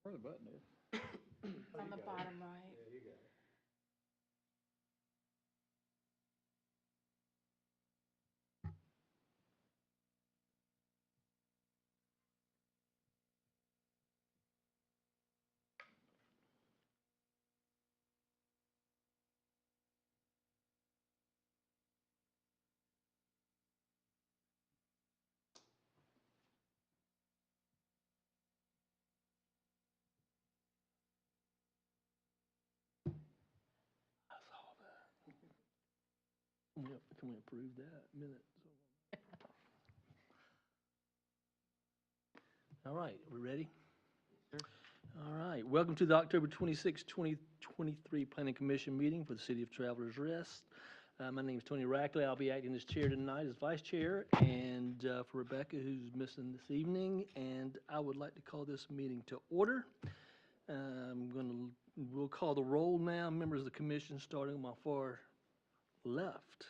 Where the button is? On the bottom right. Yeah, you got it. I saw that. Can we approve that minute? All right, we ready? All right, welcome to the October 26, 2023 Planning Commission meeting for the City of Travelers Rest. My name is Tony Rackley. I'll be acting as chair tonight as vice chair, and for Rebecca, who's missing this evening, and I would like to call this meeting to order. We'll call the roll now. Members of the commission, starting on my far left.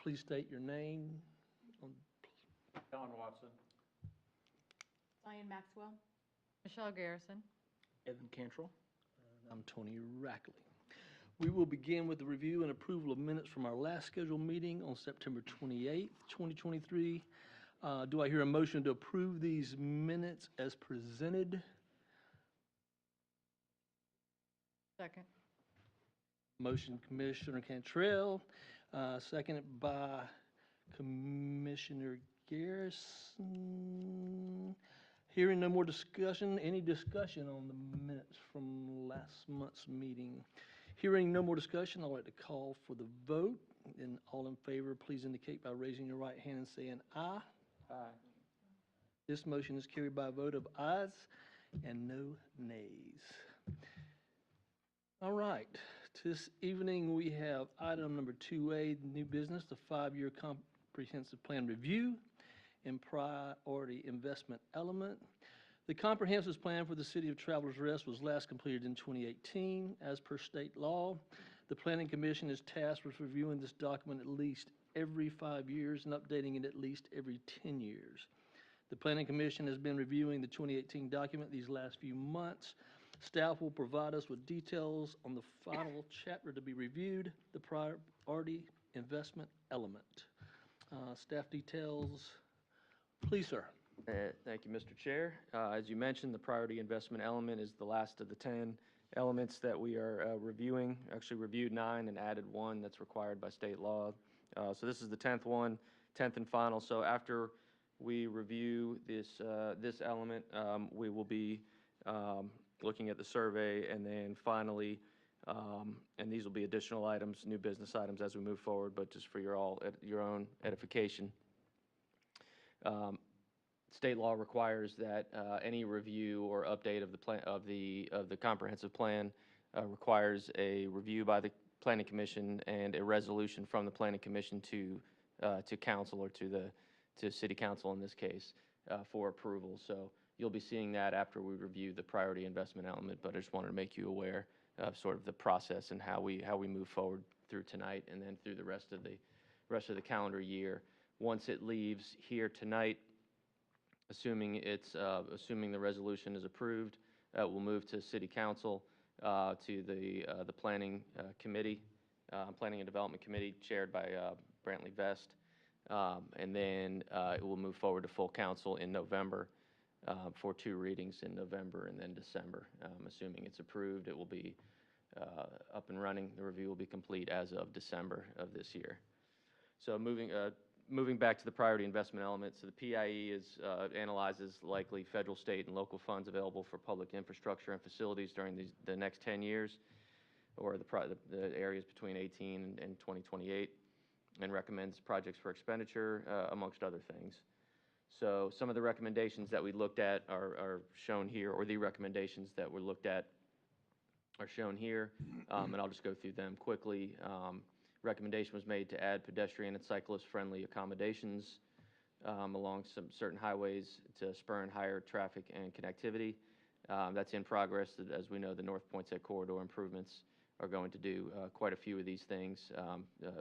Please state your name. John Watson. Diane Maxwell. Michelle Garrison. Evan Cantrell. And I'm Tony Rackley. We will begin with the review and approval of minutes from our last scheduled meeting on September 28th, 2023. Do I hear a motion to approve these minutes as presented? Second. Motion Commissioner Cantrell, seconded by Commissioner Garrison. Hearing no more discussion, any discussion on the minutes from last month's meeting? Hearing no more discussion, I'd like to call for the vote. And all in favor, please indicate by raising your right hand and saying aye. Aye. This motion is carried by a vote of ayes and no nays. All right, this evening we have item number 2A, new business, the 5-year comprehensive plan review and priority investment element. The comprehensive plan for the City of Travelers Rest was last completed in 2018. As per state law, the Planning Commission is tasked with reviewing this document at least every 5 years and updating it at least every 10 years. The Planning Commission has been reviewing the 2018 document these last few months. Staff will provide us with details on the final chapter to be reviewed, the priority investment element. Staff details, please, sir. Thank you, Mr. Chair. As you mentioned, the priority investment element is the last of the 10 elements that we are reviewing. Actually reviewed 9 and added 1 that's required by state law. So this is the 10th one, 10th and final. So after we review this element, we will be looking at the survey, and then finally, and these will be additional items, new business items as we move forward, but just for your own edification. State law requires that any review or update of the plan of the comprehensive plan requires a review by the Planning Commission and a resolution from the Planning Commission to council, or to City Council in this case, for approval. So you'll be seeing that after we review the priority investment element, but I just wanted to make you aware of sort of the process and how we move forward through tonight and then through the rest of the calendar year. Once it leaves here tonight, assuming the resolution is approved, we'll move to City Council, to the Planning Committee, Planning and Development Committee, chaired by Brantley Vest, and then it will move forward to full council in November, for 2 readings in November and then December. Assuming it's approved, it will be up and running. The review will be complete as of December of this year. So moving back to the priority investment element, so the PIE analyzes likely federal, state, and local funds available for public infrastructure and facilities during the next 10 years, or the areas between 18 and 2028, and recommends projects for expenditure, amongst other things. So some of the recommendations that we looked at are shown here, or the recommendations that were looked at are shown here, and I'll just go through them quickly. Recommendation was made to add pedestrian and cyclist-friendly accommodations along some certain highways to spur and higher traffic and connectivity. That's in progress. As we know, the North Poinsett corridor improvements are going to do quite a few of these things,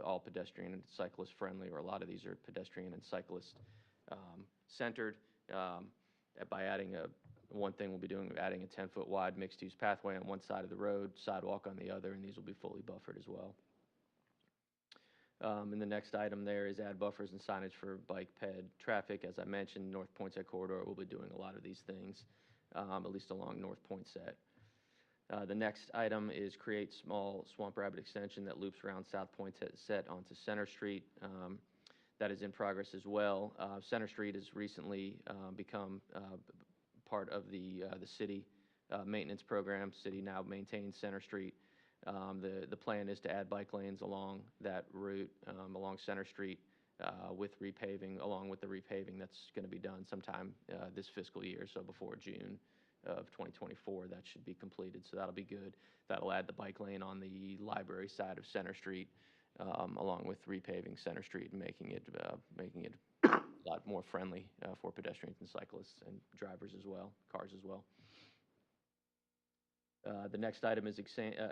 all pedestrian and cyclist-friendly, or a lot of these are pedestrian and cyclist centered, by adding One thing we'll be doing, adding a 10-foot wide mixed-use pathway on one side of the road, sidewalk on the other, and these will be fully buffered as well. And the next item there is add buffers and signage for bike ped traffic. As I mentioned, North Poinsett Corridor will be doing a lot of these things, at least along North Poinsett. The next item is create small Swamp Rabbit extension that loops around South Poinsett onto Center Street. That is in progress as well. Center Street has recently become part of the city maintenance program. City now maintains Center Street. The plan is to add bike lanes along that route, along Center Street, with repaving, along with the repaving that's going to be done sometime this fiscal year, so before June of 2024, that should be completed, so that'll be good. That'll add the bike lane on the library side of Center Street, along with repaving Center Street and making it a lot more friendly for pedestrians and cyclists and drivers as well, cars as well. The next item is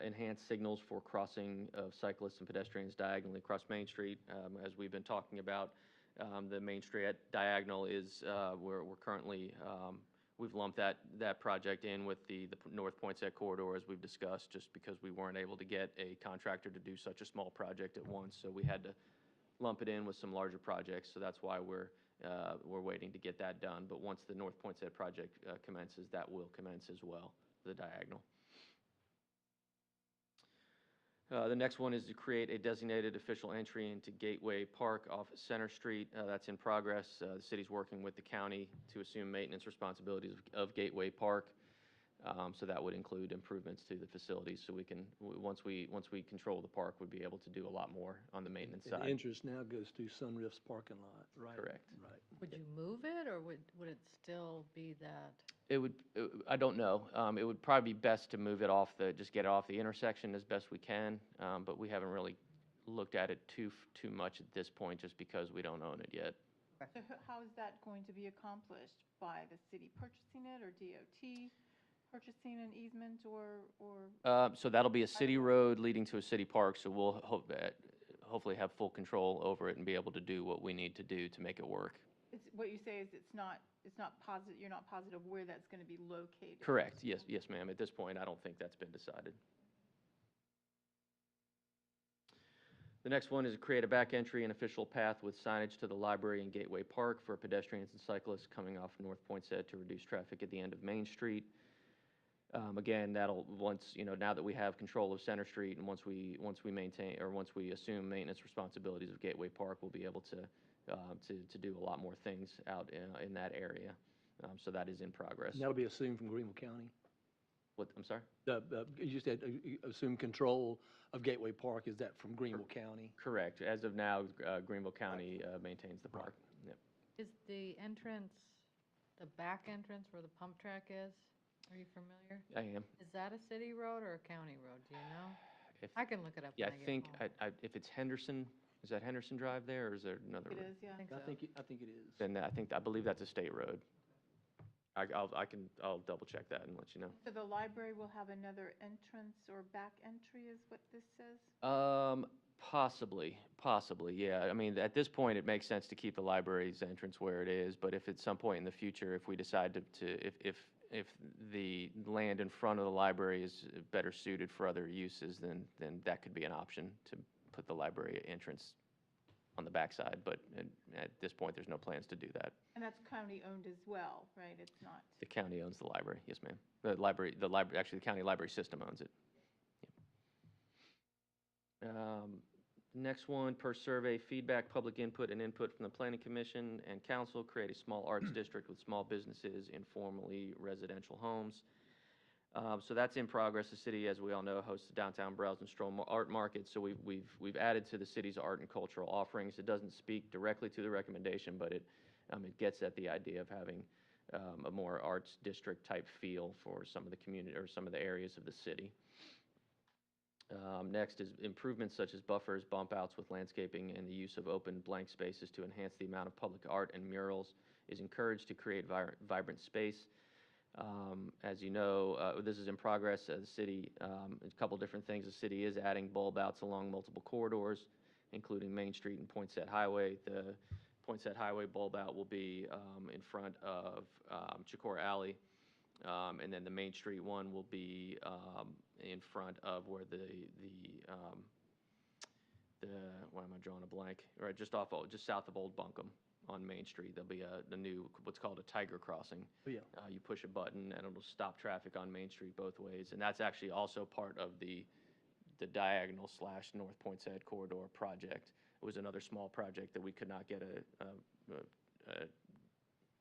enhanced signals for crossing of cyclists and pedestrians diagonally across Main Street. As we've been talking about, the Main Street diagonal is, we're currently, we've lumped that project in with the North Poinsett Corridor, as we've discussed, just because we weren't able to get a contractor to do such a small project at once. So we had to lump it in with some larger projects. So that's why we're waiting to get that done. But once the North Poinsett project commences, that will commence as well, the diagonal. The next one is to create a designated official entry into Gateway Park off Center Street. That's in progress. The city's working with the county to assume maintenance responsibilities of Gateway Park. So that would include improvements to the facilities. So we can, once we control the park, we'd be able to do a lot more on the maintenance And side. the entrance now goes to Sunrift's parking lot, right? Correct. Right. Would you move it, or would it still be that? I don't know. It would probably be best to move it off just get it off the intersection as best we can. But we haven't really looked at it too much at this point, just because we don't own it yet. So how is that going to be accomplished? By the city purchasing it, or DOT purchasing an easement, or? So that'll be a city road leading to a city park, so we'll hopefully have full control over it and be able to do what we need to do to make it work. It's, what you say is it's not positive, you're not positive where that's going to be located? Correct, yes, ma'am. At this point, I don't think that's been decided. The next one is to create a back entry and official path with signage to the library and Gateway Park for pedestrians and cyclists coming off North Poinsett to reduce traffic at the end of Main Street. Again, that'll, now that we have control of Center Street, and once we assume maintenance responsibilities of Gateway Park, we'll be able to do a lot more things out in that area. So that is in progress. And that'll be assumed from Greenville County? What, I'm sorry? You said assume control of Gateway Park, is that from Greenville County? Correct. As of now, Greenville County maintains the park. Yep. Is the entrance, the back entrance where the pump track is? Are you familiar? I am. Is that a city road or a county road? Do you know? If- I can look it up Yeah, when I I think, get home. if it's Henderson, is that Henderson Drive there, or is there another It road? is, yeah. I think I so. think it is. Then I believe that's a state road. I'll double check that and let you know. So the library will have another entrance or back entry is what this says? Possibly, yeah. I mean, at this point, it makes sense to keep the library's entrance where it is, but if at some point in the future, if we decide if the land in front of the library is better suited for other uses, then that could be an option to put the library entrance on the backside, but at this point, there's no plans to do that. And that's county-owned as well, right? It's not? The county owns the library, yes, ma'am. Actually, the county library system owns it. Yep. Next one, per survey, feedback, public input, and input from the planning commission and council, create a small arts district with small businesses, informally residential homes. So that's in progress. The city, as we all know, hosts the downtown Browse and Stroll Art Market. So we've added to the city's art and cultural offerings. It doesn't speak directly to the recommendation, but it gets at the idea of having a more arts district type feel for some of the community or some of the areas of the city. Next is improvements such as buffers, bump outs with landscaping, and the use of open blank spaces to enhance the amount of public art and murals is encouraged to create vibrant space. As you know, this is in progress. The city, a couple different things. The city is adding bulb outs along multiple corridors, including Main Street and Poinsett Highway. The Poinsett Highway bulb out will be in front of Chicora Alley And then the Main Street one will be in front of where why am I drawing a blank? Right, just south of Old Buncombe on Main Street. There'll be the new, what's called a Tiger Crossing. Oh, yeah. You push a button and it'll stop traffic on Main Street both ways. And that's actually also part of the diagonal / North Poinsett corridor project. It was another small project that we could not get a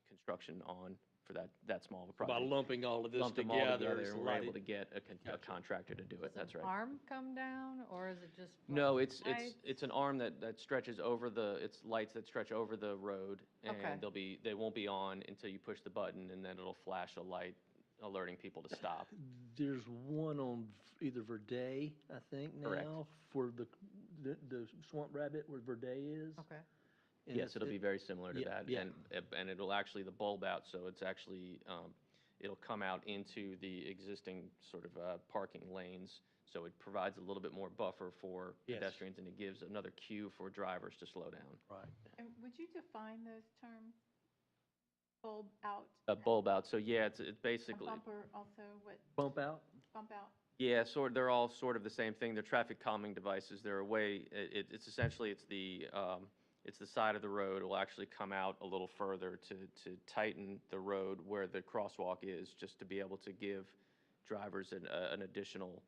construction on for that small of a project. By lumping all of this Lumped them all together. together, it's and a we're lot able to get a contractor to do it, Does that's an right. arm come down, or is it just? No, like it's lights? an arm that stretches over it's lights that stretch over the road, and Okay. they won't be on until you push the button, and then it'll flash a light alerting people to stop. There's one on either Verde, I think Correct. now, for the Swamp Rabbit where Verde is. Okay, And Yes, it'll be very similar to yeah, that, yeah. and it'll actually, the bulb out, so it's actually, it'll come out into the existing sort of parking lanes, so it provides a little bit more buffer for Yes. pedestrians, and it gives another cue for drivers to slow down. Right. And would you define those terms? Bulb out? A bulb out, so yeah, it's A basically, bumper also, what, Bump out? bump out? yeah, they're all sort of the same thing. They're traffic calming devices. They're a way, it's essentially, it's the side of the road. It will actually come out a little further to tighten the road where the crosswalk is, just to be able to give drivers an additional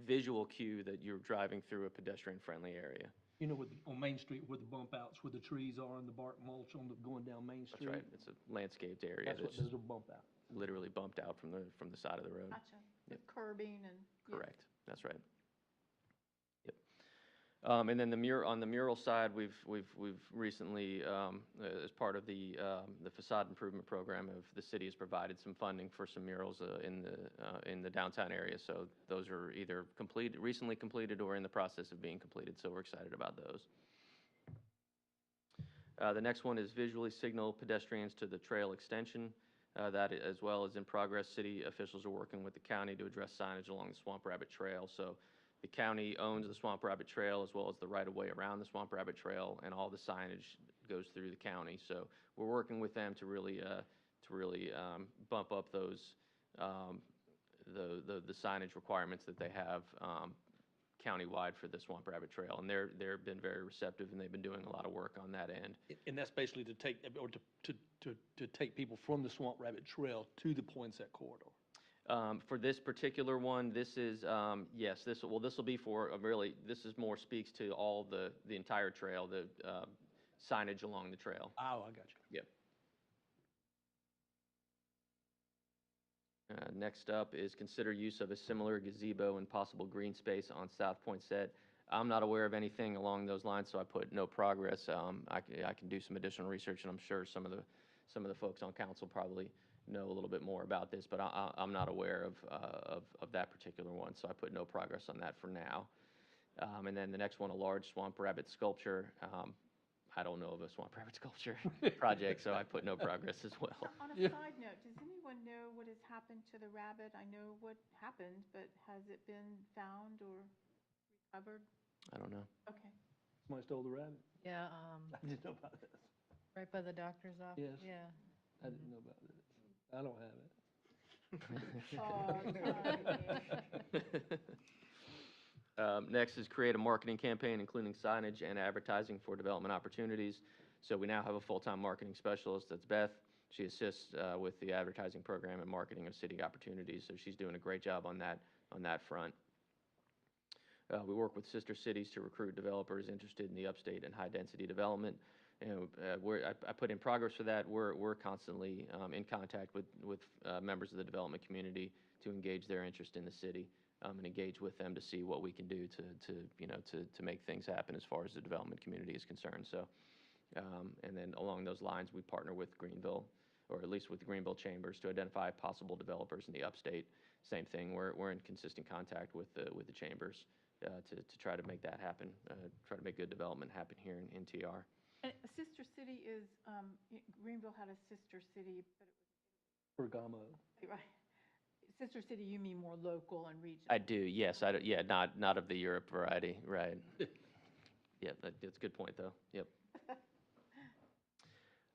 visual cue that you're driving through a pedestrian-friendly area. You know, on Main Street where the bump outs, where the trees are and the bark mulch going down Main That's Street? right. It's a landscaped area That's what that's those are bump outs. literally bumped out from the side of the road. Gotcha. With curbing and. yeah. Correct, that's right. Yep. And then on the mural side, we've recently, as part of the facade improvement program, the city has provided some funding for some murals in the downtown area. So those are either recently completed or in the process of being completed, so we're excited about those. The next one is visually signal pedestrians to the trail extension. That as well is in progress. City officials are working with the county to address signage along the Swamp Rabbit Trail. So the county owns the Swamp Rabbit Trail as well as the right-of-way around the Swamp Rabbit Trail, and all the signage goes through the county. So we're working with them to really bump up those the signage requirements that they have countywide for the Swamp Rabbit Trail, and they've been very receptive, and they've been doing a lot of work on that end. And that's basically to take, or to take people from the Swamp Rabbit Trail to the Poinsett corridor. For this particular one, this is, yes, this will be for, this is more speaks to all the entire trail, the signage along the trail. Oh, I got you. Yep. Next up is consider use of a similar gazebo and possible green space on South Poinsett. I'm not aware of anything along those lines, so I put no progress. I can do some additional research, and I'm sure some of the folks on council probably know a little bit more about this, but I'm not aware of that particular one, so I put no progress on that for now. And then the next one, a large swamp rabbit sculpture. I don't know of a swamp rabbit sculpture project, so I put no progress as well. On a Yeah. side note, does anyone know what has happened to the rabbit? I know what happened, but has it been found or recovered? I don't know. Okay. Somebody stole the rabbit? yeah, I didn't know about this. right by the doctor's office, Yes. yeah. I didn't know about this. I don't have it. Oh, sorry. Next is create a marketing campaign, including signage and advertising for development opportunities. So we now have a full-time marketing specialist, that's Beth. She assists with the advertising program and marketing of city opportunities, so she's doing a great job on that front. We work with sister cities to recruit developers interested in the upstate and high-density development. I put in progress for that. We're constantly in contact with members of the development community to engage their interest in the city, and engage with them to see what we can do to make things happen as far as the development community is concerned. So, and then along those lines, we partner with Greenville, or at least with the Greenville Chambers, to identify possible developers in the upstate. Same thing. We're in consistent contact with the chambers to try to make that happen. Try to make good development happen here in TR. And a sister city is, Greenville had a sister city, but it Bergamo. was, right. Sister city, you mean more local and regional? I do, yes. Not of the Europe variety, right. Yeah, that's a good point, though. Yep.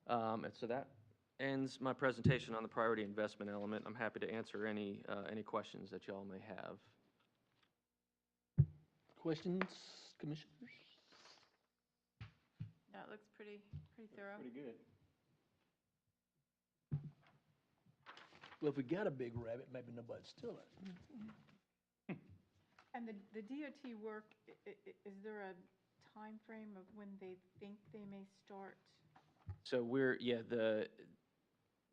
And so ends my presentation on the priority investment element. I'm happy to answer any questions that y'all may have. Questions, commissioners? Yeah, it looks pretty thorough. Pretty good. Well, if we got a big rabbit, maybe nobody'd steal it. And the DOT work, is there a time frame of when they think they may start? So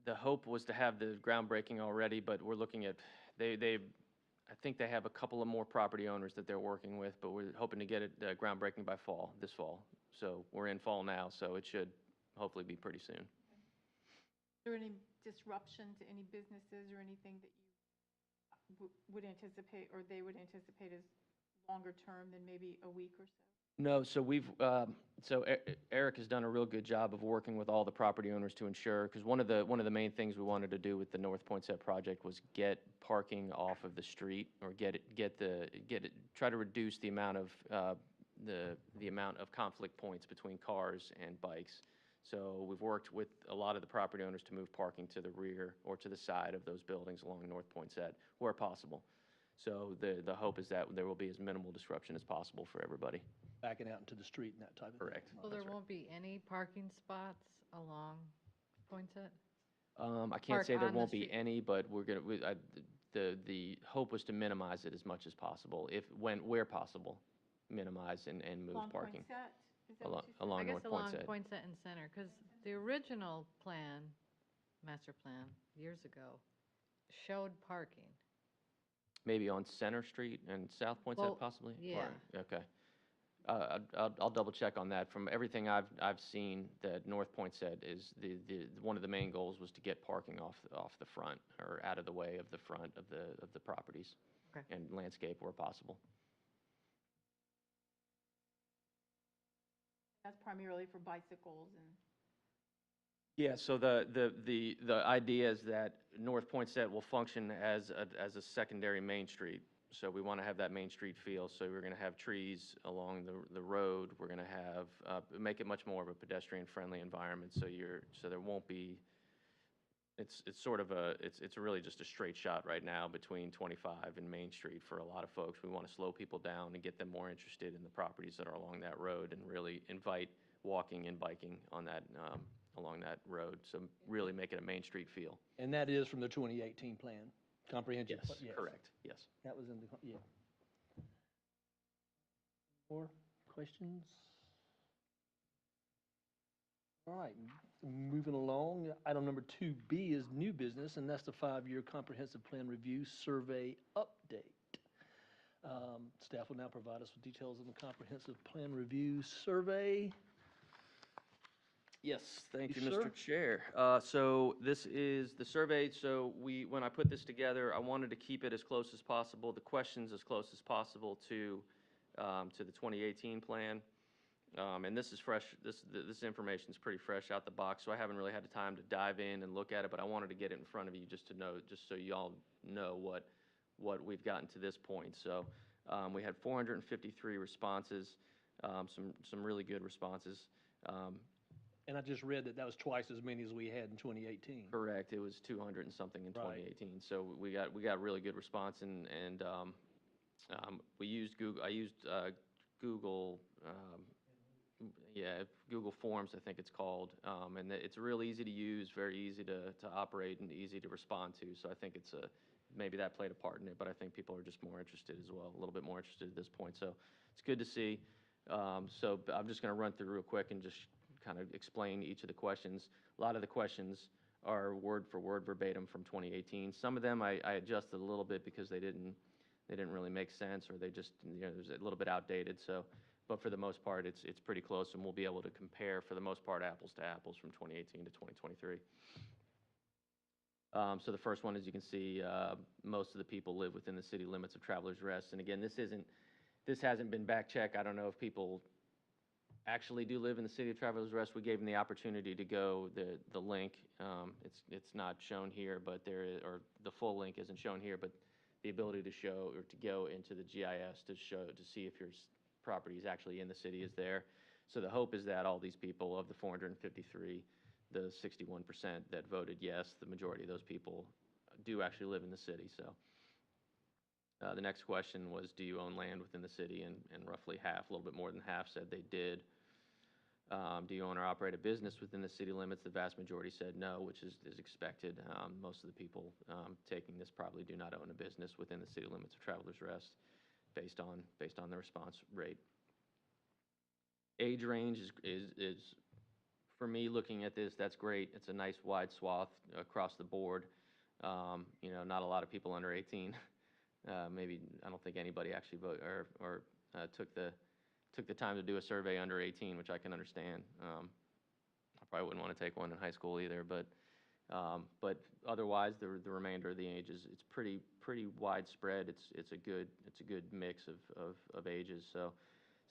the hope was to have the groundbreaking already, but we're looking at, I think they have a couple of more property owners that they're working with, but we're hoping to get it groundbreaking by this fall. So we're in fall now, so it should hopefully be pretty soon. Is there any disruption to any businesses or anything that you would anticipate, or they would anticipate as longer term than maybe a week or so? No, so Eric has done a real good job of working with all the property owners to ensure, because one of the main things we wanted to do with the North Poinsett project was get parking off of the street, or try to reduce the amount of the amount of conflict points between cars and bikes. So we've worked with a lot of the property owners to move parking to the rear or to the side of those buildings along North Poinsett where possible. So the hope is that there will be as minimal disruption as possible for everybody. Backing out into the street and that type of thing. Correct. So there won't be any parking spots along Poinsett? I can't Park say there on the won't be street. any, but the hope was to minimize it as much as possible, where possible, minimize and move Along parking. Poinsett? Is that what you said? Along I guess North along Poinsett. Poinsett and Center, because the original plan, master plan, years ago, showed parking. Maybe on Center Street and South Poinsett Well, possibly? yeah. Okay. I'll double check on that. From everything I've seen, that North Poinsett is one of the main goals was to get parking off the front, or out of the way of the front of the properties. Okay. And landscape where possible. That's primarily for bicycles and, Yeah, so the idea is that North Poinsett will function as a secondary main street. So we want to have that main street feel, so we're going to have trees along the road. We're going to have, make it much more of a pedestrian-friendly environment, so there won't be, it's really just a straight shot right now between 25 and Main Street for a lot of folks. We want to slow people down and get them more interested in the properties that are along that road, and really invite walking and biking on that, along that road, so really make it a Main Street feel. And that is from the 2018 plan, comprehensive? Yes, correct, yes. That was in the, yeah. More questions? All right, moving along, item number 2B is new business, and that's the 5-year comprehensive plan review survey update. Staff will now provide us with details on the comprehensive plan review survey. Yes, thank you, Yes, sir. Mr. Chair. So this is the survey. So when I put this together, I wanted to keep it as close as possible, the questions as close as possible to the 2018 plan. And this is fresh, this information is pretty fresh out the box, so I haven't really had the time to dive in and look at it, but I wanted to get it in front of you just to know, just so you all know what we've gotten to this point. So we had 453 responses, some really good responses. And I just read that was twice as many as we had in 2018. Correct. It was 200 and something in Right. 2018. So we got really good response, and we used Google. I used Google. Google Forms, I think it's called, and it's real easy to use, very easy to operate, and easy to respond to. So I think maybe that played a part in it, but I think people are just more interested as well, a little bit more interested at this point. So it's good to see. So I'm just going to run through real quick and just kind of explain each of the questions. A lot of the questions are word for word verbatim from 2018. Some of them I adjusted a little bit because they didn't really make sense, or they just, it was a little bit outdated. So, but for the most part, it's pretty close, and we'll be able to compare, for the most part, apples to apples from 2018 to 2023. So the first one, as you can see, most of the people live within the city limits of Travelers Rest. And again, this hasn't been back checked. I don't know if people actually do live in the city of Travelers Rest. We gave them the opportunity to go, the link, it's not shown here, but or the full link isn't shown here, but the ability to show, or to go into the GIS to see if your property is actually in the city is there. So the hope is that all these people, of the 453, the 61% that voted yes, the majority of those people do actually live in the city, so. The next question was, do you own land within the city? And roughly half, a little bit more than half, said they did. Do you own or operate a business within the city limits? The vast majority said no, which is expected. Most of the people taking this probably do not own a business within the city limits of Travelers Rest, based on the response rate. Age range is for me, looking at this, that's great. It's a nice wide swath across the board. You know, not a lot of people under 18. Maybe, I don't think anybody actually took the time to do a survey under 18, which I can understand. I probably wouldn't want to take one in high school either, but otherwise, the remainder of the ages, it's pretty widespread. It's a good mix of ages. So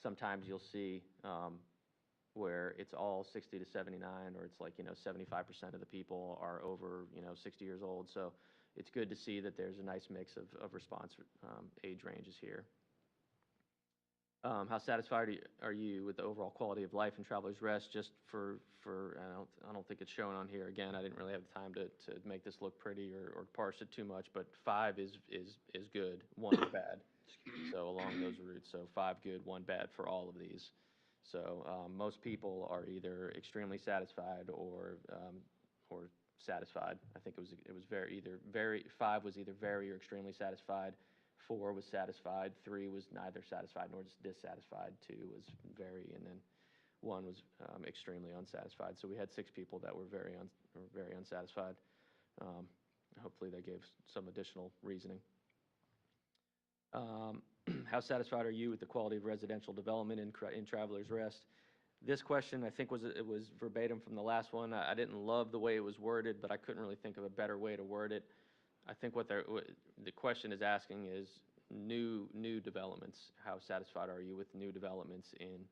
sometimes you'll see where it's all 60 to 79, or it's like, you know, 75% of the people are over, you know, 60 years old. So it's good to see that there's a nice mix of response age ranges here. How satisfied are you with the overall quality of life in Travelers Rest? Just for I don't think it's shown on here. Again, I didn't really have the time to make this look pretty or parse it too much, but 5 is good, 1 is bad. So along those routes, so 5 good, 1 bad for all of these. So most people are either extremely satisfied or satisfied. I think it was very 5 was either very or extremely satisfied. 4 was satisfied. 3 was neither satisfied nor dissatisfied. 2 was very, and then 1 was extremely unsatisfied. So we had 6 people that were very unsatisfied. Hopefully that gave some additional reasoning. How satisfied are you with the quality of residential development in Travelers Rest? This question, I think, was verbatim from the last one. I didn't love the way it was worded, but I couldn't really think of a better way to word it. I think what the question is asking is new developments. How satisfied are you with new developments in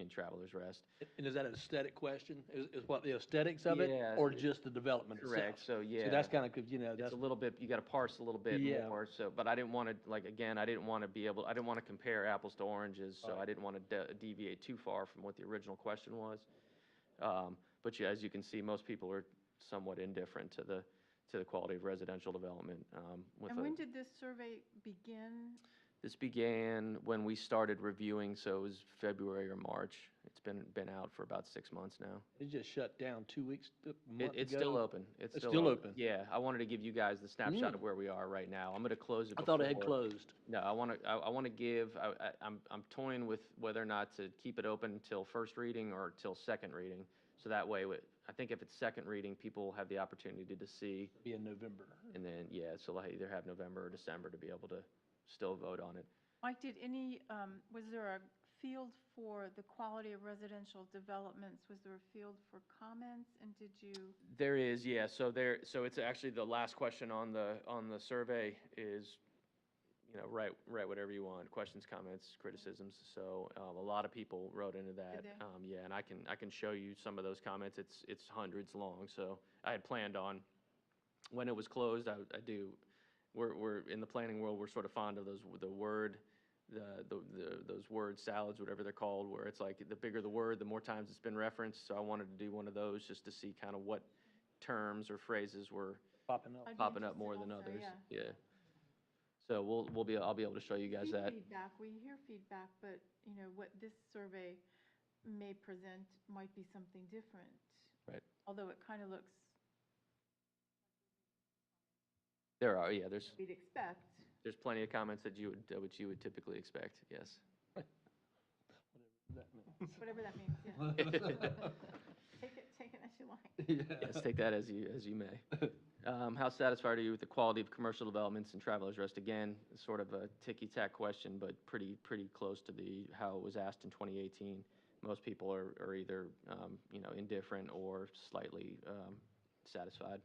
Travelers Rest? And is that an aesthetic question? Is what the aesthetics of it? Yeah, Or just the development itself? Correct, so yeah. So that's kind of, you know, It's that's, a little bit, you got to parse a little bit Yeah. more, so, but I didn't want to, like, again, I didn't want to compare apples to oranges, so Right. I didn't want to deviate too far from what the original question was. But yeah, as you can see, most people are somewhat indifferent to the quality of residential development. And when did this survey begin? This began when we started reviewing, so it was February or March. It's been out for about 6 months now. it just shut down 2 weeks, a month It's ago? still open. It's still open? Yeah, I wanted to give you guys the snapshot of where we are right now. I'm going to close it I before. thought it had closed. No, I want to give, I'm toying with whether or not to keep it open until first reading or till second reading. So that way, I think if it's second reading, people have the opportunity to see. Be in November. And then, yeah, so they'll either have November or December to be able to still vote on it. Mike, was there a field for the quality of residential developments? Was there a field for comments, and did you? There is, yeah, so it's actually the last question on the survey is, you know, write whatever you want, questions, comments, criticisms. So a lot of people wrote into that. Did they? Yeah, and I can show you some of those comments. It's hundreds long. So I had planned on, when it was closed, we're in the planning world, we're sort of fond of those word salads, whatever they're called, where it's like the bigger the word, the more times it's been referenced. So I wanted to do one of those just to see kind of what terms or phrases were Popping up. I'd be popping up interested more than also, others. yeah. Yeah. So I'll be able to show you guys that. We hear feedback, but, you know, what this survey may present might be something different. Right. Although it kind of looks, There are, yeah, there's we'd expect. plenty of comments that you would typically expect, yes. Whatever that means, yeah. Take it as you like. Yes, take that as you may. How satisfied are you with the quality of commercial developments in Travelers Rest? Again, sort of a ticky-tack question, but pretty close to how it was asked in 2018. Most people are either, you know, indifferent or slightly satisfied.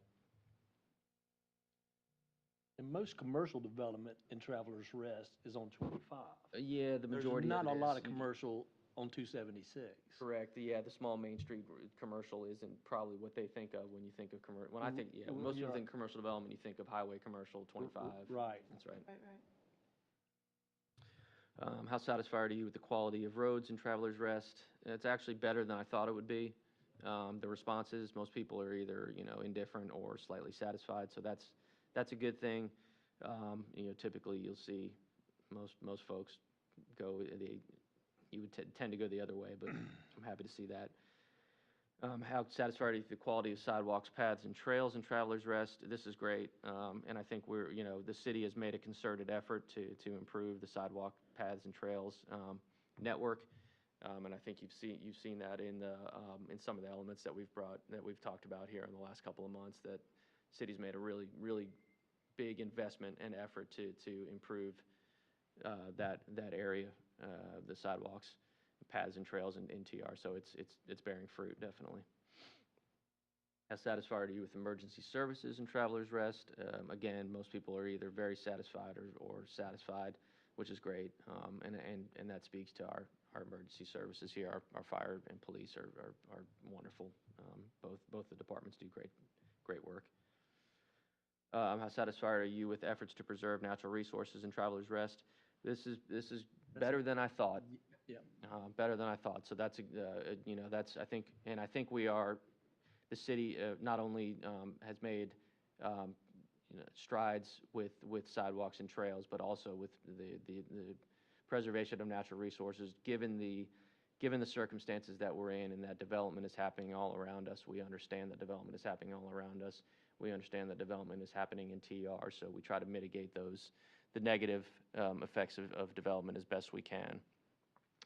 And most commercial development in Travelers Rest is on 25. Yeah, the majority There's of not it a lot is. of commercial on 276. Correct. Yeah, the small Main Street commercial isn't probably what they think of when you think of commercial. When I think, yeah, most people think commercial development, you think of highway commercial 25. Right. That's right. Right. How satisfied are you with the quality of roads in Travelers Rest? It's actually better than I thought it would be. the responses. Most people are either, indifferent or slightly satisfied, so that's a good thing. Typically you'll see most folks go, you would tend to go the other way, but I'm happy to see that. How satisfied are you with the quality of sidewalks, paths, and trails in Travelers Rest? This is great, and I think the city has made a concerted effort to improve the sidewalk, paths, and trails network, and I think you've seen that in some of the elements that we've talked about here in the last couple of months. That city's made a really big investment and effort to improve that area, the sidewalks, paths, and trails in TR. So it's bearing fruit, definitely. How satisfied are you with emergency services in Travelers Rest? Again, most people are either very satisfied or satisfied, which is great, and that speaks to our emergency services here. Our fire and police are wonderful. Both the departments do great work. How satisfied are you with efforts to preserve natural resources in Travelers Rest? This is better than I thought. Yeah. Better than I thought. So that's I think we are. The city not only has made strides with sidewalks and trails, but also with the preservation of natural resources. Given the circumstances that we're in, and that development is happening all around us, we understand that development is happening all around us. We understand that development is happening in TR, so we try to mitigate the negative effects of development as best we can.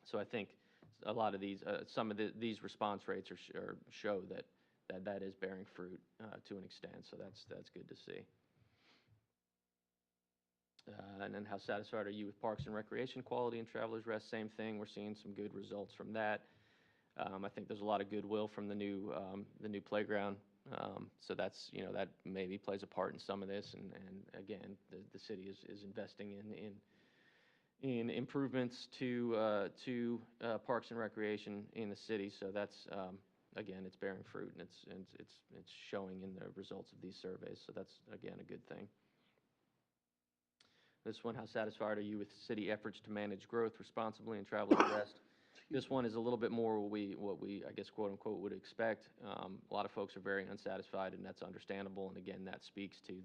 So I think a lot of some of these response rates show that is bearing fruit to an extent. So that's good to see. And then how satisfied are you with Parks and Recreation quality in Travelers Rest? Same thing. We're seeing some good results from that. I think there's a lot of goodwill from the new playground. So that's that maybe plays a part in some of this. And again, the city is investing in improvements to Parks and Recreation in the city. So that's again, it's bearing fruit, and it's showing in the results of these surveys. So that's again a good thing. This one, how satisfied are you with city efforts to manage growth responsibly in Travelers Rest? This one is a little bit more what we I guess quote unquote would expect. A lot of folks are very unsatisfied, and that's understandable. And again, that speaks to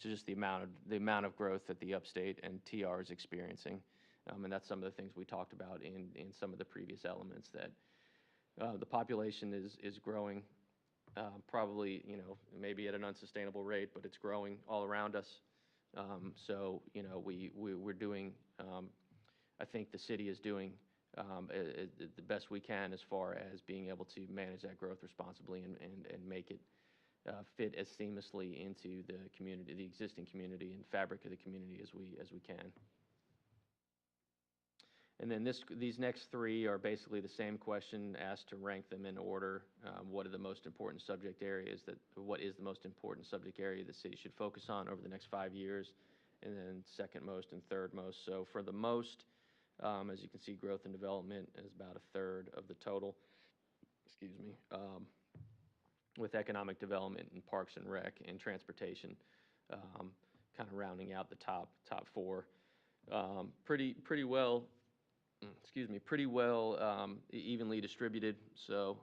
just the amount of growth that the upstate and TR is experiencing, and that's some of the things we talked about in some of the previous elements. That the population is growing, probably maybe at an unsustainable rate, but it's growing all around us. So we're doing. I think the city is doing the best we can as far as being able to manage that growth responsibly and make it fit as seamlessly into the community, the existing community and fabric of the community as we can. And then these next three are basically the same question, asked to rank them in order. What is the most important subject area the city should focus on over the next 5 years, and then second most and third most. So for the most, as you can see, growth and development is about a third of the total. Excuse me. With economic development and parks and rec and transportation, kind of rounding out the top four. Pretty well evenly distributed. So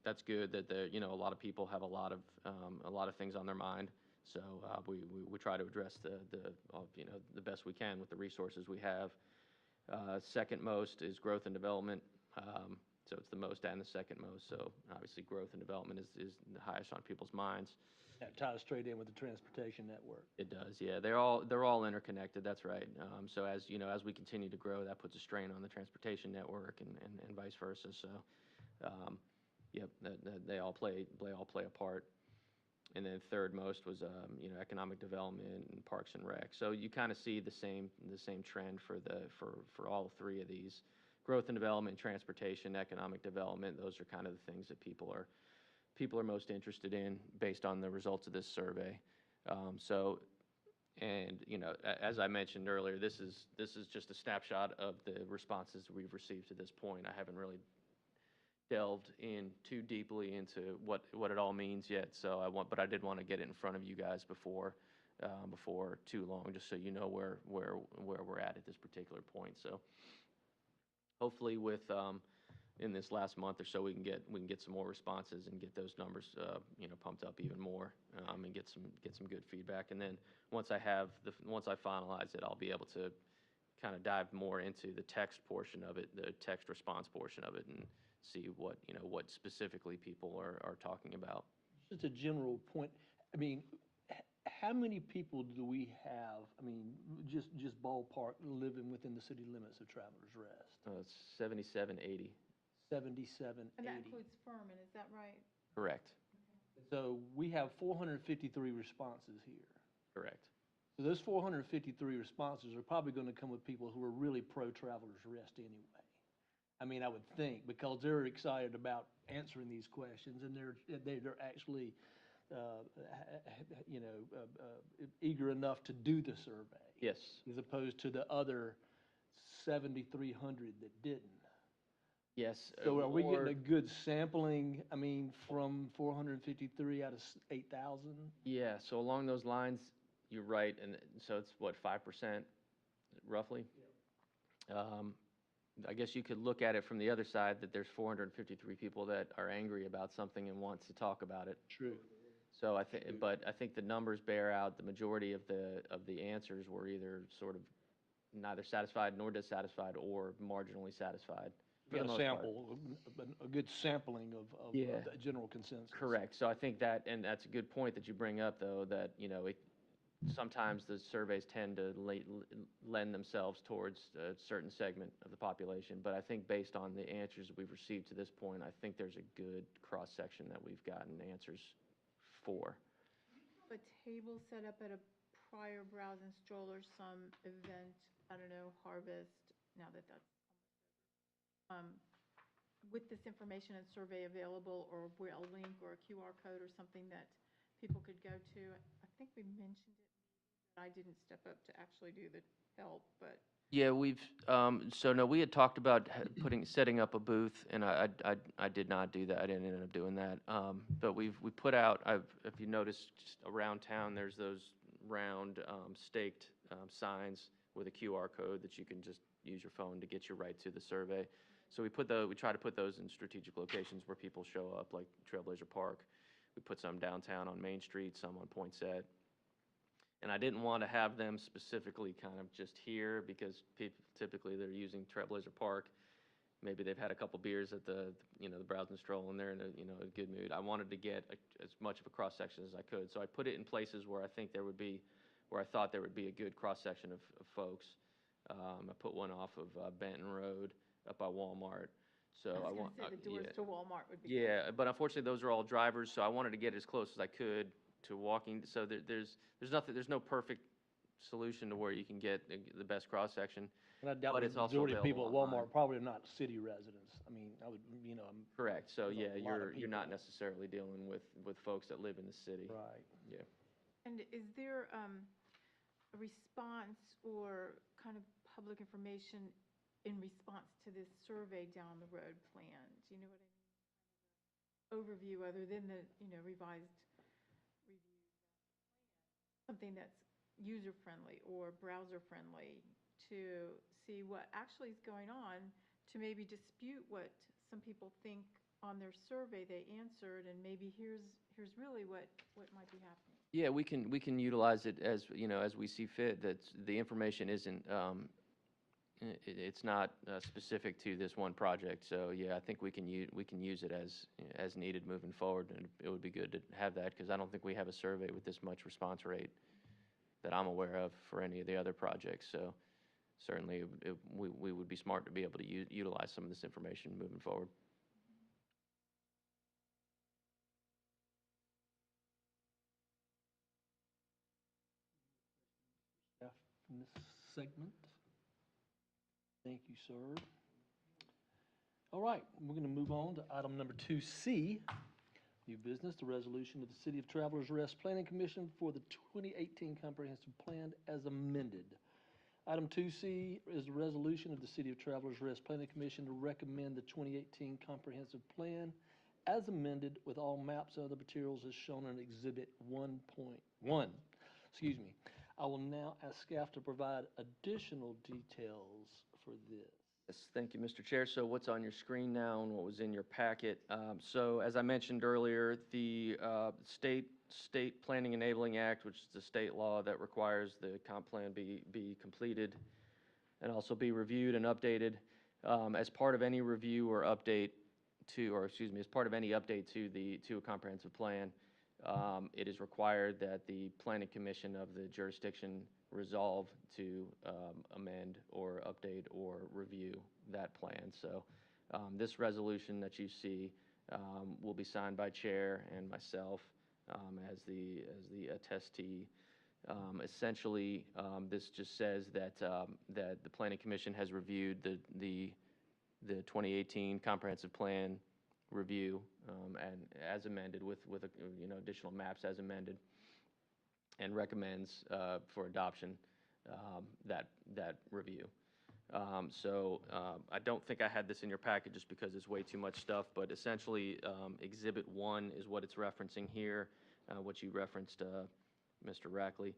that's good that a lot of people have a lot of things on their mind. So we try to address the best we can with the resources we have. Second most is growth and development. So it's the most and the second most. So obviously growth and development is the highest on people's minds. That ties straight in with the transportation network. It does, yeah. They're all interconnected. That's right. So as we continue to grow, that puts a strain on the transportation network and vice versa. So, yep, they all play a part. And then third most was economic development and parks and rec. So you kind of see the same trend for all three of these: growth and development, transportation, economic development. Those are kind of the things that people are most interested in based on the results of this survey. As I mentioned earlier, this is just a snapshot of the responses we've received to this point. I haven't really delved in too deeply into what it all means yet. But I did want to get it in front of you guys before too long, just so you know where we're at this particular point. So hopefully with in this last month or so, we can get some more responses and get those numbers, pumped up even more, and get some good feedback. And then once I finalize it, I'll be able to kind of dive more into the text portion of it, the text response portion of it, and see what specifically people are talking about. Just a general point, I mean, how many people do we have, I mean, just ballpark, living within the city limits of Travelers Rest? It's 77, 80. 77, And that 80. includes Furman, is that right? Correct. So we have 453 responses here. Correct. So those 453 responses are probably going to come with people who are really pro-Travelers Rest anyway. I mean, I would think, because they're excited about answering these questions, and they're actually, eager enough to do the survey. Yes. As opposed to the other 7,300 that didn't. Yes. So are we getting or- a good sampling, I mean, from 453 out of 8,000? Yeah, so along those lines, you're right, and so it's what, 5% roughly? I guess you could look at it from the other side, that there's 453 people that are angry about something and wants to talk about it. True. So I think the numbers bear out the majority of the answers were either sort of neither satisfied nor dissatisfied or marginally satisfied. for the Get a most part. sample, a good sampling of Yeah. the general consensus. Correct. So I think that, and that's a good point that you bring up, though, that, sometimes the surveys tend to lend themselves towards a certain segment of the population. But I think based on the answers we've received to this point, I think there's a good cross-section that we've gotten answers for. A table set up at a prior Browse and Stroller, some event, I don't know, Harvest, now that that's, with this information and survey available, or where a link or a QR code or something that people could go to. I think we mentioned it, but I didn't step up to actually do the help, but Yeah, we had talked about setting up a booth, and I did not do that. I didn't end up doing that. But we put out, if you notice, just around town, there's those round staked signs with a QR code that you can just use your phone to get you right to the survey. So we try to put those in strategic locations where people show up, like Trailblazer Park. We put some downtown on Main Street, some on Poinsett. And I didn't want to have them specifically kind of just here, because typically they're using Trailblazer Park. Maybe they've had a couple beers at the Browse and Stroll, and they're in a good mood. I wanted to get as much of a cross-section as I could. So I put it in places where I thought there would be a good cross-section of folks. I put one off of Benton Road up by Walmart. So I was going to say the doors yeah. to Walmart would be. Yeah, but unfortunately, those are all drivers, so I wanted to get as close as I could to walking. So there's no perfect solution to where you can get the best cross-section. And I doubt But the it's also majority of people at available Walmart online. probably are not city residents. I mean, I would, Correct, so There's a yeah, lot of you're people. not necessarily dealing with folks that live in the city. right. Yeah. And is there a response or kind of public information in response to this survey down the road plan? Do you know what I mean? Overview other than the, revised review. Something that's user-friendly or browser-friendly to see what actually is going on, to maybe dispute what some people think on their survey they answered, and maybe here's really what might be happening. Yeah, we can utilize it as, as we see fit. That the information isn't, it's not specific to this one project. So yeah, I think we can use it as needed moving forward, and it would be good to have that, because I don't think we have a survey with this much response rate that I'm aware of for any of the other projects. So certainly we would be smart to be able to utilize some of this information moving forward. Staff in this segment. Thank you, sir. All right, we're going to move on to item number 2C, new business, the resolution of the City of Travelers Rest Planning Commission for the 2018 Comprehensive Plan as amended. Item 2C is a resolution of the City of Travelers Rest Planning Commission to recommend the 2018 Comprehensive Plan as amended with all maps and other materials as shown in Exhibit 1.1. Excuse me. I will now ask staff to provide additional details for this. Yes, thank you, Mr. Chair. So what's on your screen now and what was in your packet? So as I mentioned earlier, the State Planning Enabling Act, which is the state law that requires the comp plan be completed and also be reviewed and updated, as part of any review or update as part of any update to a comprehensive plan, it is required that the planning commission of the jurisdiction resolve to amend or update or review that plan. So this resolution that you see will be signed by chair and myself as the attestee. Essentially, this just says that that the planning commission has reviewed the 2018 comprehensive plan review and as amended with additional maps as amended, and recommends for adoption that review. I don't think I had this in your packet just because it's way too much stuff, but essentially Exhibit 1 is what it's referencing here, what you referenced, Mr. Rackley.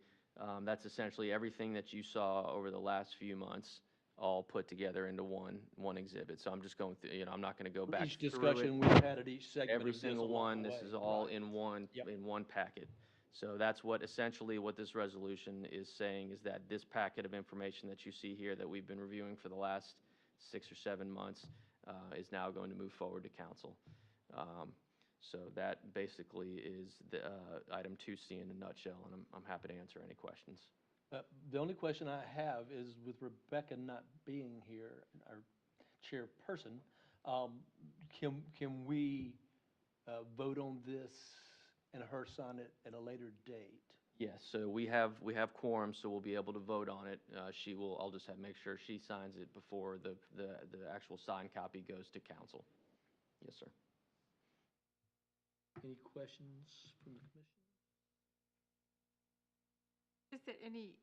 That's essentially everything that you saw over the last few months, all put together into one exhibit. So I'm just going through, I'm not going to go back Each through it. discussion we've had at each segment Every of this single along one, the this way. is all Right. in one, Yep. in one packet. So that's essentially what this resolution is saying, is that this packet of information that you see here that we've been reviewing for the last 6 or 7 months is now going to move forward to council. So that basically is the item 2C in a nutshell, and I'm happy to answer any questions. The only question I have is with Rebecca not being here, our chairperson, can we vote on this and her sign it at a later date? Yes, so we have quorum, so we'll be able to vote on it. I'll just make sure she signs it before the actual signed copy goes to council. Yes, sir. Any questions from the commission? Is there any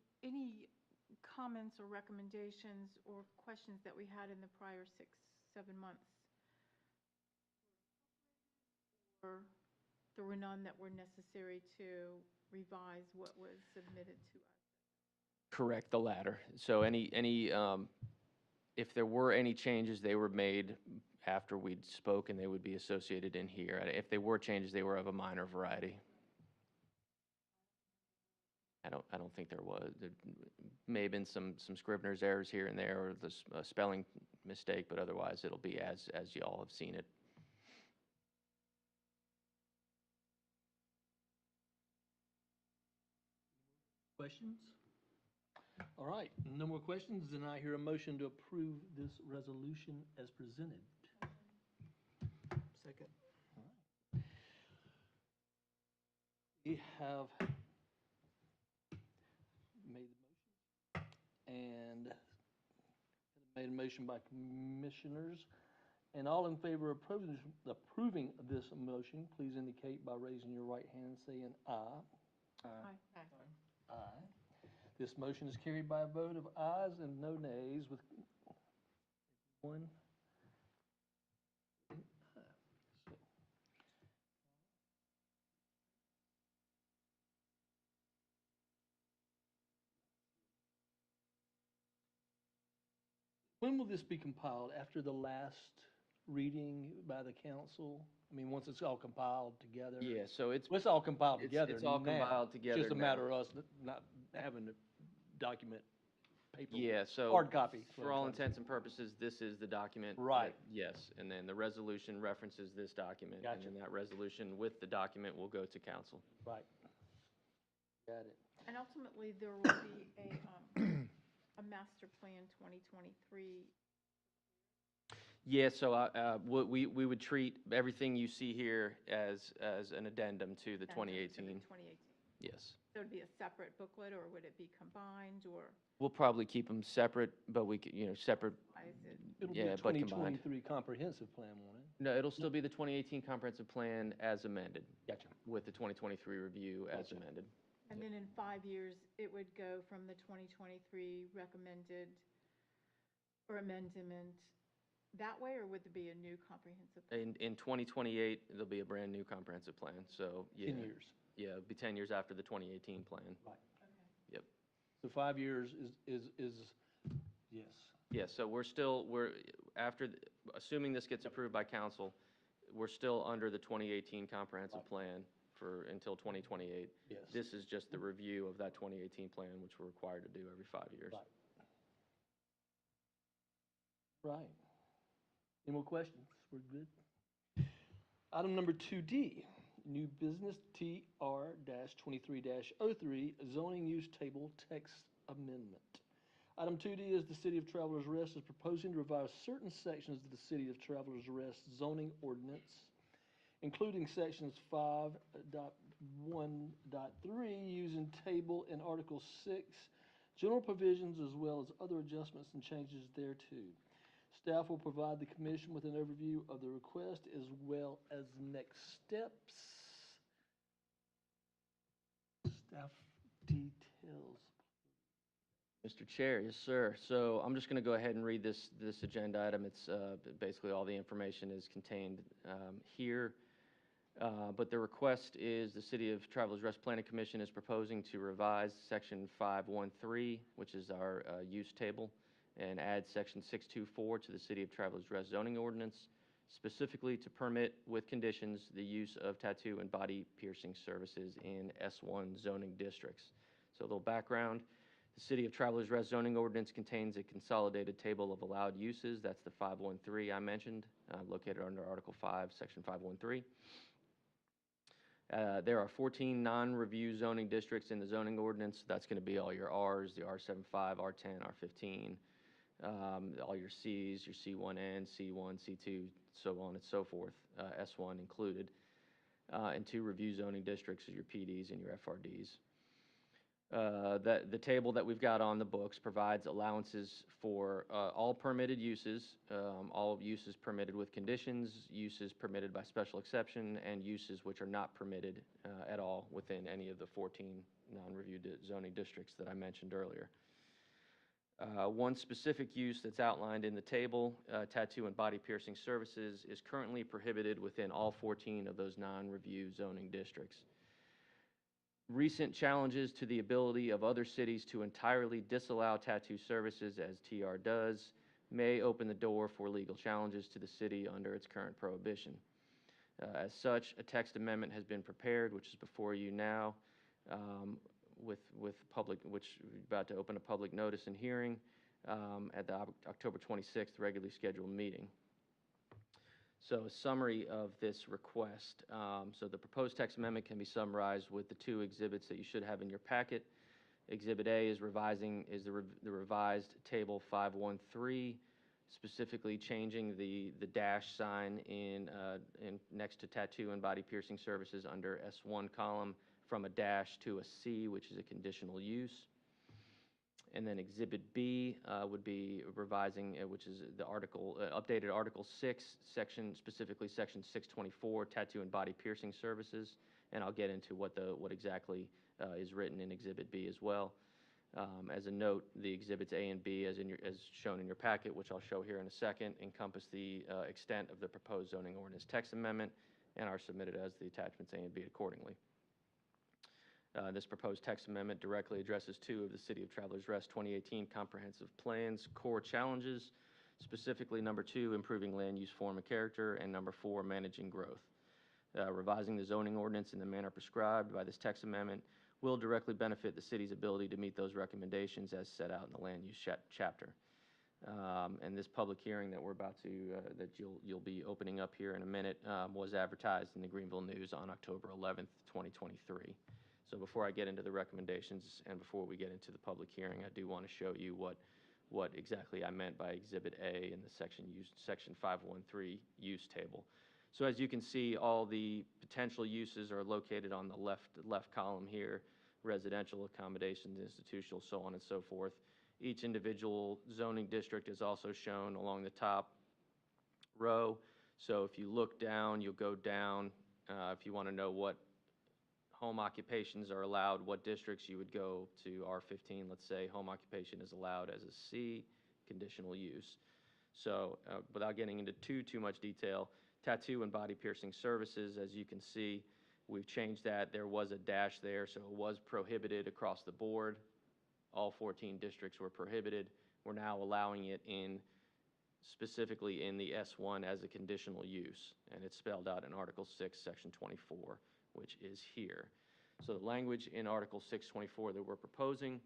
comments or recommendations or questions that we had in the prior 6, 7 months? Or there were none that were necessary to revise what was submitted to us? Correct, the latter. So if there were any changes, they were made after we'd spoken, they would be associated in here. If they were changes, they were of a minor variety. I don't think there was. There may have been some Scrivener's errors here and there, or the spelling mistake, but otherwise it'll be as y'all have seen it. Questions? All right, no more questions, then I hear a motion to approve this resolution as presented. Second. All right. We have made the motion and made a motion by commissioners. And all in favor of approving this motion, please indicate by raising your right hand, saying aye. Aye. Aye. This motion is carried by a vote of ayes and no nays with one. So, when will this be compiled? After the last reading by the council? I mean, once it's all compiled together? Yeah, so it's Well, it's all compiled together it's all now. compiled together Just a now. matter of us not having to document paper. Yeah, so Hard copy. is what for I'm all trying to say. intents and purposes, this is the document. Right. Yes, and then the resolution references this document. Gotcha. And then that resolution with the document will go to council. Right. Got it. And ultimately, there will be a master plan 2023. Yeah, so we would treat everything you see here as an addendum to the 2018. 2018. Yes. So it'd be a separate booklet, or would it be combined, or We'll probably keep them separate, but we could, separate. why is it? It'll be Yeah, a but combined. 2023 comprehensive plan, won't it? No, it'll still be the 2018 comprehensive plan as amended. Gotcha. With the 2023 review as Gotcha. amended. And then in 5 years, it would go from the 2023 recommended or amendment that way, or would there be a new comprehensive plan? In 2028, there'll be a brand-new comprehensive plan, so, yeah. 10 years. Yeah, it'll be 10 years after the 2018 plan. Right. Yep. So 5 years is yes. Yeah, so assuming this gets approved by council, we're still under the 2018 comprehensive plan until 2028. Yes. This is just the review of that 2018 plan, which we're required to do every 5 years. Right. Any more questions? We're good. Item number 2D, new business TR-23-03, zoning use table text amendment. Item 2D is the City of Travelers Rest is proposing to revise certain sections of the City of Travelers Rest zoning ordinance, including sections 5.1.3 using table in Article 6, general provisions as well as other adjustments and changes thereto. Staff will provide the commission with an overview of the request as well as next steps. Staff details. Mr. Chair, yes, sir. So I'm just going to go ahead and read this agenda item. It's basically all the information is contained here. But the request is the City of Travelers Rest Planning Commission is proposing to revise Section 513, which is our use table, and add Section 624 to the City of Travelers Rest zoning ordinance, specifically to permit with conditions the use of tattoo and body piercing services in S1 zoning districts. So a little background. The City of Travelers Rest zoning ordinance contains a consolidated table of allowed uses. That's the 513 I mentioned, located under Article 5, Section 513. There are 14 non-review zoning districts in the zoning ordinance. That's going to be all your Rs, the R75, R10, R15, all your Cs, your C1N, C1, C2, so on and so forth, S1 included, and 2 review zoning districts are your PDs and your FRDs. The table that we've got on the books provides allowances for all permitted uses, all uses permitted with conditions, uses permitted by special exception, and uses which are not permitted at all within any of the 14 non-reviewed zoning districts that I mentioned earlier. One specific use that's outlined in the table, tattoo and body piercing services, is currently prohibited within all 14 of those non-review zoning districts. Recent challenges to the ability of other cities to entirely disallow tattoo services, as TR does, may open the door for legal challenges to the city under its current prohibition. As such, a text amendment has been prepared, which is before you now, which we're about to open a public notice and hearing at the October 26th regularly scheduled meeting. So a summary of this request. So the proposed text amendment can be summarized with the 2 exhibits that you should have in your packet. Exhibit A is the revised table 513, specifically changing the dash sign in next to tattoo and body piercing services under S1 column from a dash to a C, which is a conditional use. And then Exhibit B would be revising, which is the updated Article 6, specifically Section 624, tattoo and body piercing services. And I'll get into what exactly is written in Exhibit B as well. As a note, the Exhibits A and B, as shown in your packet, which I'll show here in a second, encompass the extent of the proposed zoning ordinance text amendment and are submitted as the attachments A and B accordingly. This proposed text amendment directly addresses 2 of the City of Travelers Rest 2018 Comprehensive Plan's core challenges, specifically number 2, improving land use form and character, and number 4, managing growth. Revising the zoning ordinance in the manner prescribed by this text amendment will directly benefit the city's ability to meet those recommendations as set out in the land use chapter. And this public hearing that we're about to, that you'll be opening up here in a minute, was advertised in the Greenville News on October 11th, 2023. So before I get into the recommendations and before we get into the public hearing, I do want to show you what exactly I meant by Exhibit A in the Section 513 use table. So as you can see, all the potential uses are located on the left column here: residential, accommodations, institutional, so on and so forth. Each individual zoning district is also shown along the top row. So if you look down, you'll go down. If you want to know what home occupations are allowed, what districts, you would go to R15. Let's say home occupation is allowed as a C, conditional use. So without getting into too much detail, tattoo and body piercing services, as you can see, we've changed that. There was a dash there, so it was prohibited across the board. All 14 districts were prohibited. we're now allowing it specifically in the S1 as a conditional use, and it's spelled out in Article 6, Section 24, which is here. So the language in Article 624 that we're proposing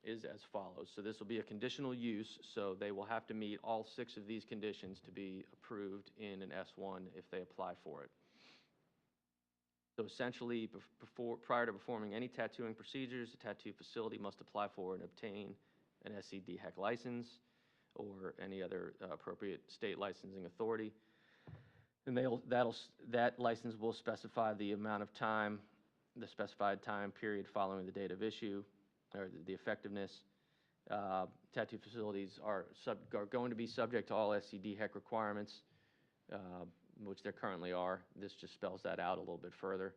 is as follows. So this will be a conditional use, so they will have to meet all 6 of these conditions to be approved in an S1 if they apply for it. So essentially, prior to performing any tattooing procedures, the tattoo facility must apply for and obtain an SCDHEC license or any other appropriate state licensing authority. And that license will specify the amount of time, the specified time period following the date of issue, or the effectiveness. Tattoo facilities are going to be subject to all SCDHEC requirements, which there currently are. This just spells that out a little bit further,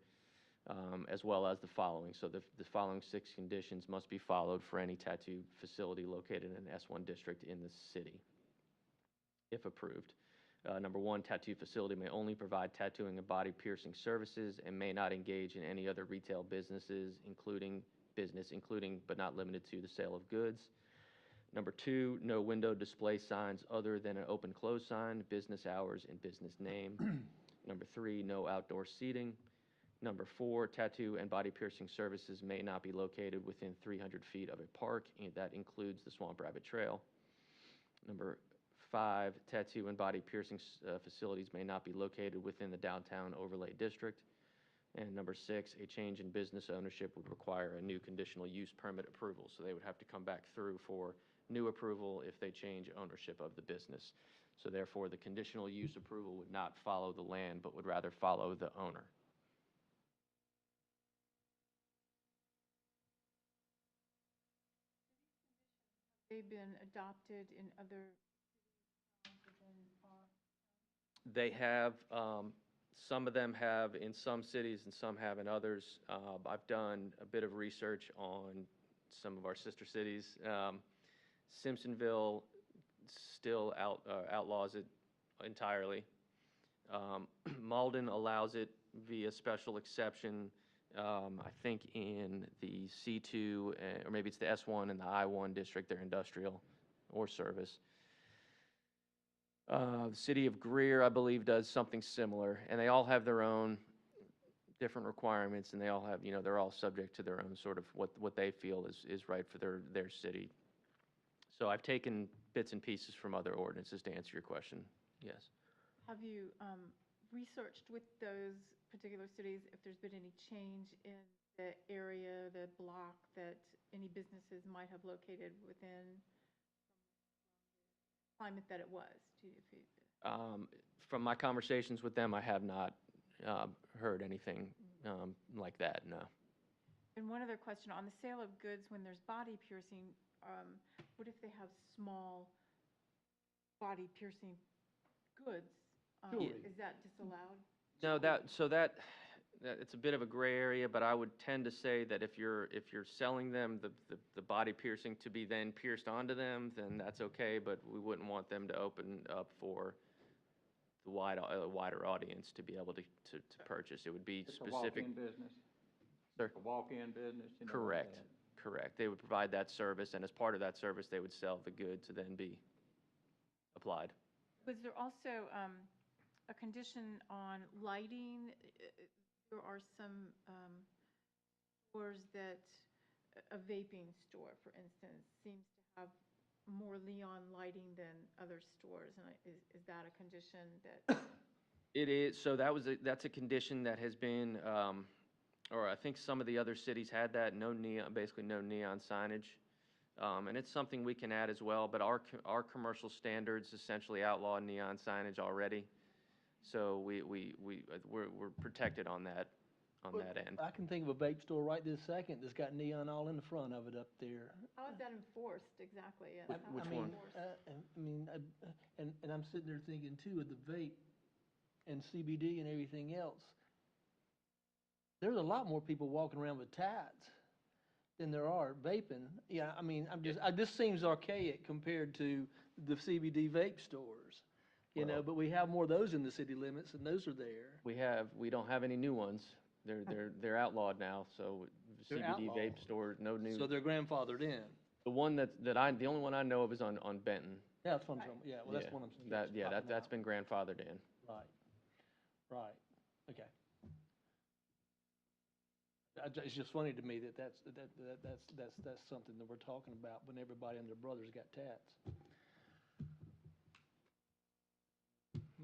as well as the following. So the following 6 conditions must be followed for any tattoo facility located in an S1 district in the city, if approved. Number 1, tattoo facility may only provide tattooing and body piercing services and may not engage in any other retail businesses, including but not limited to the sale of goods. Number 2, no window display signs other than an open-close sign, business hours, and business name. Number 3, no outdoor seating. Number 4, tattoo and body piercing services may not be located within 300 feet of a park, and that includes the Swamp Rabbit Trail. Number 5, tattoo and body piercing facilities may not be located within the downtown overlay district. And number 6, a change in business ownership would require a new conditional use permit approval. So they would have to come back through for new approval if they change ownership of the business. So therefore, the conditional use approval would not follow the land, but would rather follow the owner. They've been adopted in other cities within our. They have, some of them have in some cities and some have in others. I've done a bit of research on some of our sister cities. Simpsonville still outlaws it entirely. Malden allows it via special exception, I think in the C2, or maybe it's the S1 and the I1 district, they're industrial or service. The city of Greer, I believe, does something similar, and they all have their own different requirements, and they all have, they're all subject to their own sort of what they feel is right for their city. So I've taken bits and pieces from other ordinances to answer your question. Yes. Have you researched with those particular cities if there's been any change in the area, the block that any businesses might have located within the climate that it was? From my conversations with them, I have not heard anything like that, no. And one other question, on the sale of goods, when there's body piercing, what if they have small body piercing goods? Is that disallowed? No, it's a bit of a gray area, but I would tend to say that if you're selling them the body piercing to be then pierced onto them, then that's okay, but we wouldn't want them to open up for the wider audience to be able to purchase. It would be It's specific. a walk-in business? Sir? A walk-in business? You know, Correct, like that. correct. They would provide that service, and as part of that service, they would sell the good to then be applied. Was there also a condition on lighting? There are some stores that, a vaping store, for instance, seems to have more neon lighting than other stores, and is that a condition that? It is, so that's a condition that has been, or I think some of the other cities had that, basically no neon signage. And it's something we can add as well, but our commercial standards essentially outlaw neon signage already. So we're protected on that end. I can think of a vape store right this second that's got neon all in the front of it up there. How is that enforced exactly? Which I mean, one? And I'm sitting there thinking too, of the vape and CBD and everything else. There's a lot more people walking around with tats than there are vaping. Yeah, I mean, this seems archaic compared to the CBD vape stores, but we have more of those in the city limits, and those are there. We don't have any new ones. They're outlawed now, so They're CBD outlawed. vape store, no new. So they're grandfathered in. The only one I know of is on Benton. Yeah, that's one, yeah, well, that's Yeah, one I'm. that's been grandfathered in. Right, right, okay. It's just funny to me that that's something that we're talking about when everybody and their brothers got tats.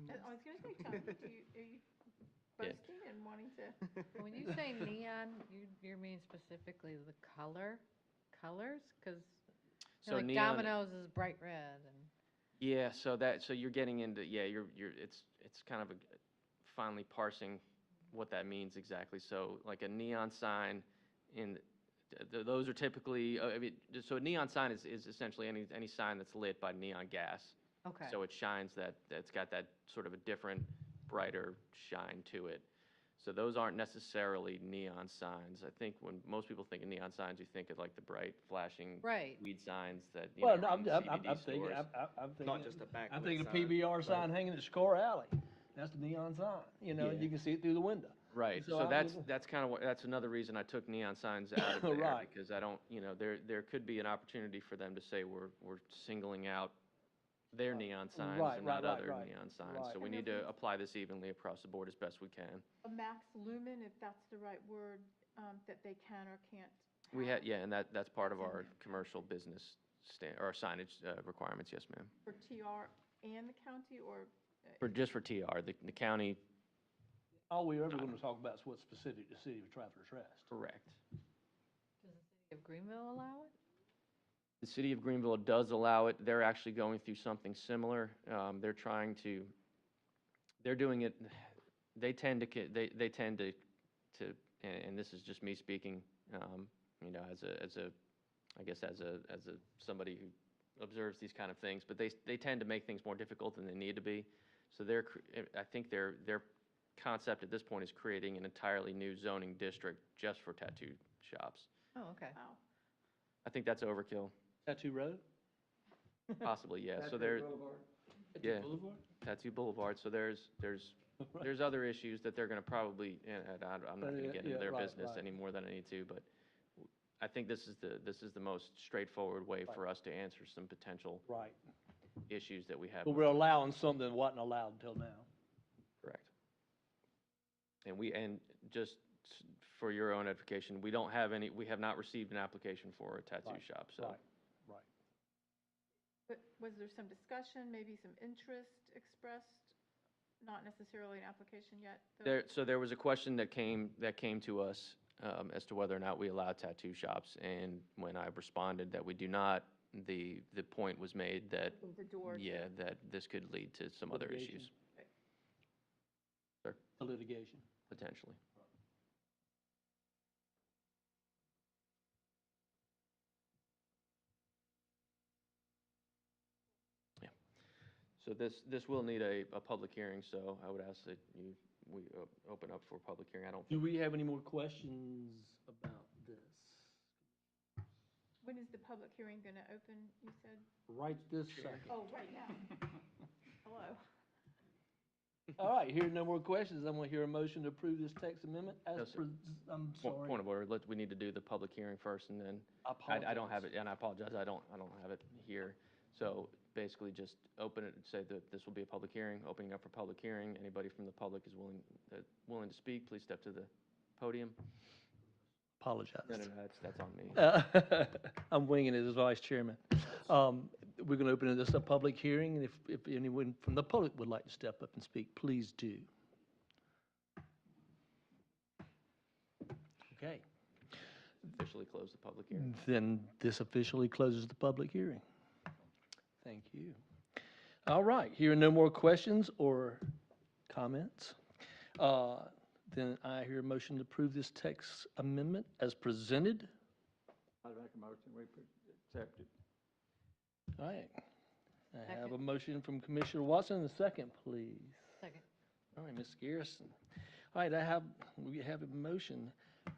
I was gonna say, Tony, are you Yeah. boasting and wanting to? When you say neon, you mean specifically the colors? Because, So like neon, Domino's is bright red and. yeah, so you're getting into, yeah, it's kind of finally parsing what that means exactly. So like a neon sign those are typically, I mean, so a neon sign is essentially any sign that's lit by neon gas. Okay. So it shines that's got that sort of a different, brighter shine to it. So those aren't necessarily neon signs. I think when most people think of neon signs, you think of like the bright flashing Right. weed signs that, Well, know, no, are in I'm CBD thinking, stores. I'm thinking. Not just a backlit I'm thinking a sign, PBR right. sign hanging at Score Alley. That's the neon sign, you know, and Yeah. you can see it through the window. Right, So so I that's, was- that's kind of what, that's another reason I took neon signs out of there. Right. Because I don't, there could be an opportunity for them to say we're singling out their neon signs Right, and right, not right, other right, neon signs. right. So we And need there'll to be- apply this evenly across the board as best we can. A max lumen, if that's the right word, that they can or can't We have had, yeah, and that's part of That's in our there. commercial business or signage requirements, yes, ma'am. for TR and the county, or? Just for TR, the county, All we're ever gonna talk about is what's specific to City of Travelers Rest. correct. Does the city of Greenville allow it? The city of Greenville does allow it. They're actually going through something similar. They're doing it, they tend to, and this is just me speaking, as somebody who observes these kind of things, but they tend to make things more difficult than they need to be. So I think their concept at this point is creating an entirely new zoning district just for tattoo shops. Oh, okay. Wow. I think that's overkill, Tattoo Road? possibly, yeah. So there, Tattoo Yeah. Boulevard? Tattoo Boulevard, so there's other issues that they're gonna probably, and I'm not gonna Yeah, get into yeah, their right, business right. any more than I need to, but I think this is the most straightforward way for us to answer some potential Right. issues that we have. But we're allowing something that wasn't allowed until now. Correct. And just for your own edification, we have not received an application for a tattoo Right, shop, so. Right, right. But was there some discussion, maybe some interest expressed? Not necessarily an application yet, though? So there was a question that came to us as to whether or not we allow tattoo shops, and when I responded that we do not, the point was made that, Open the door to- yeah, that this could lead to some other Litigation. issues. Sir, The litigation. potentially. Yeah. So this will need a public hearing, so I would ask that we open up for a public hearing. I don't Do think, we have any more questions about this? When is the public hearing going to open, you said? Right this second. Oh, right now. Hello. All right, hearing no more questions, I'm gonna hear a motion to approve this text amendment No, as, sir. I'm point sorry. point of order, we need to do the public hearing first, and then, I don't have it, and I apologize, I don't have it here. So basically, just open it, say that this will be a public hearing, opening up for public hearing. Anybody from the public is willing to speak, please step to the podium. Apologize. No, that's on me. I'm winging it as vice chairman. We're going to open this a public hearing, and if anyone from the public would like to step up and speak, please do. Okay, Officially close the public hearing. then this officially closes the public hearing. Thank you. All right, hearing no more questions or comments, then I hear a motion to approve this text amendment as presented. I'd make a motion, we accept it. All right. I have a Second. motion from Commissioner Watson, a second, please. Second. All right, Ms. Garrison. All right, we have a motion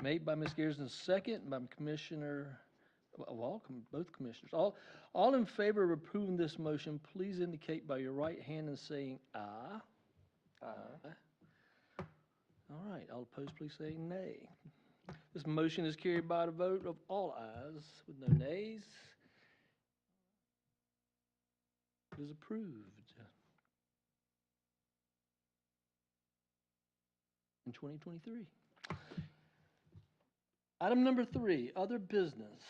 made by Ms. Garrison, second by Commissioner, both commissioners. All in favor of approving this motion, please indicate by your right hand and saying aye. Aye. All right, all opposed, please say nay. This motion is carried by the vote of all ayes with no nays. It is approved. In 2023. Item number 3, other business.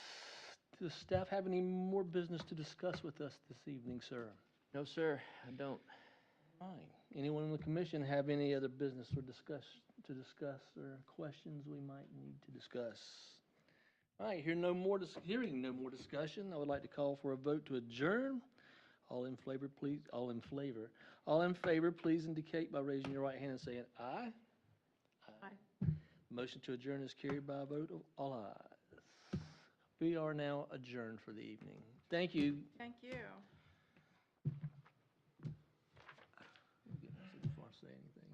Does staff have any more business to discuss with us this evening, sir? No, sir, I don't. All right. Anyone on the commission have any other business or discuss or questions we might need to discuss? All right, hearing no more discussion, I would like to call for a vote to adjourn. All in favor, please indicate by raising your right hand and saying aye. Aye. Motion to adjourn is carried by a vote of all ayes. We are now adjourned for the evening. Thank you. Thank you. Before I say anything.